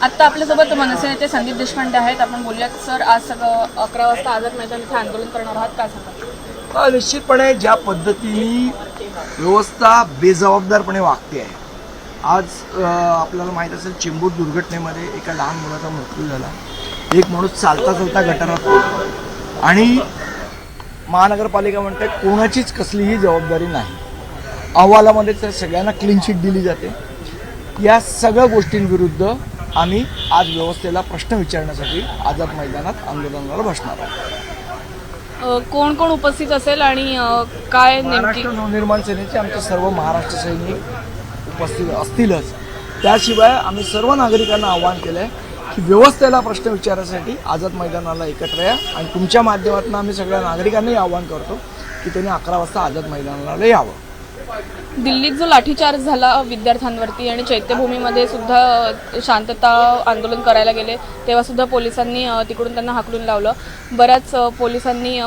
आता आपल्यासोबत मनसे नेते संदीप देशपांडे आहेत. आपण बोलूयात सर, आज सगळं 11 वाजता आझाद मैदान इथे आंदोलन करणार आहात, काय सांगा? निश्चितपणे ज्या पद्धतीने व्यवस्था बेजबाबदारपणे वागते आहे, आज आपल्याला माहीत असेल चेंबूर दुर्घटनेमध्ये एका लहान मुलाचा मृत्यू झाला. एक माणूस चालता चालता गटारात पडला आणि महानगरपालिका म्हणते कोणाचीच कसलीही जबाबदारी नाही. अहवालामध्ये तर सगळ्यांना क्लीन चिट दिली जाते. या सगळ्या गोष्टींविरुद्ध आम्ही आज व्यवस्थेला प्रश्न विचारण्यासाठी आझाद मैदानात आंदोलनाला बसणार आहोत. कोण कोण उपस्थित असेल आणि काय नेमकी? महाराष्ट्र नवनिर्माण सेनेचे आमचे सर्व महाराष्ट्र सैनिक उपस्थित असतीलच. त्याशिवाय आम्ही सर्व नागरिकांना आवाहन केलं आहे की व्यवस्थेला प्रश्न विचारण्यासाठी आझाद मैदानाला एकत्र या आणि तुमच्या माध्यमातून आम्ही सगळ्या नागरिकांनाही आवाहन करतो की त्यांनी 11 वाजता आझाद मैदानाला यावं. दिल्लीत जो लाठीचार्ज झाला विद्यार्थ्यांवरती आणि चैत्यभूमीमध्ये सुद्धा शांतता आंदोलन करायला गेले तेव्हा सुद्धा पोलिसांनी तिकडून त्यांना हाकलून लावलं. बऱ्याच पोलिसांनी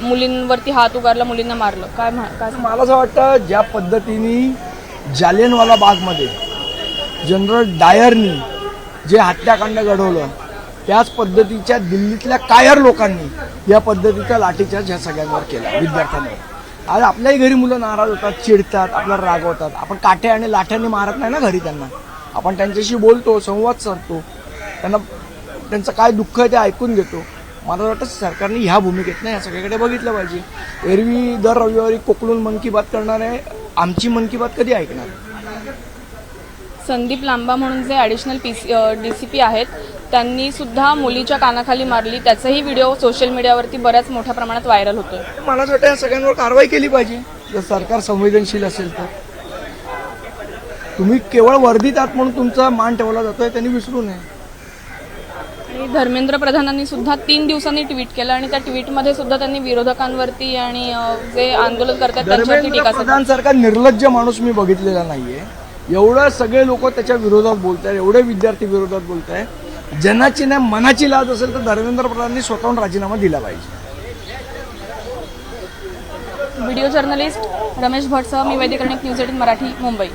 मुलींवरती हात उगारला, मुलींना मारलं. काय मला असं वाटतं ज्या पद्धतीने जालियनवाला बागमध्ये जनरल डायरनी जे हत्याकांड घडवलं त्याच पद्धतीच्या दिल्लीतल्या कायर लोकांनी या पद्धतीचा लाठीचार्ज ह्या सगळ्यांवर केला विद्यार्थ्यांवर. आज आपल्याही घरी मुलं नाराज होतात, चिडतात, आपल्याला रागवतात. आपण काठ्या आणि लाठ्यांनी मारत नाही ना घरी त्यांना. आपण त्यांच्याशी बोलतो, संवाद साधतो, त्यांना त्यांचं काय दुःख आहे ते ऐकून घेतो. मला वाटतं सरकारने ह्या भूमिकेत नाही, ह्या सगळ्याकडे बघितलं पाहिजे. एरवी दर रविवारी कोकणून मन की बात करणारे आमची मन की बात कधी ऐकणार? संदीप लांबा म्हणून जे ॲडिशनल DCP आहेत त्यांनी सुद्धा मुलीच्या कानाखाली मारली. त्याचाही व्हिडिओ सोशल मीडियावरती बऱ्याच मोठ्या प्रमाणात व्हायरल होतोय. मला वाटतं या सगळ्यांवर कारवाई केली पाहिजे जर सरकार संवेदनशील असेल तर. तुम्ही केवळ वर्दीत आहात म्हणून तुमचा मान ठेवला जातोय, त्यांनी विसरू नये. आणि धर्मेंद्र प्रधानांनी सुद्धा 3 दिवसांनी ट्विट केलं आणि त्या ट्विटमध्ये सुद्धा त्यांनी विरोधकांवरती आणि जे आंदोलन करतात त्यांच्यावरती टीका केली. प्रधानसारखा निर्लज्ज माणूस मी बघितलेला नाहीये. एवढं सगळे लोक त्याच्या विरोधात बोलत आहेत, एवढे विद्यार्थी विरोधात बोलत आहेत. जनाची नाही मनाची लाज असेल तर धर्मेंद्र प्रधानांनी स्वतःहून राजीनामा दिला पाहिजे. व्हिडिओ जर्नलिस्ट रमेश भटसह मी वैदिक न्यूज 18 मराठी, मुंबई.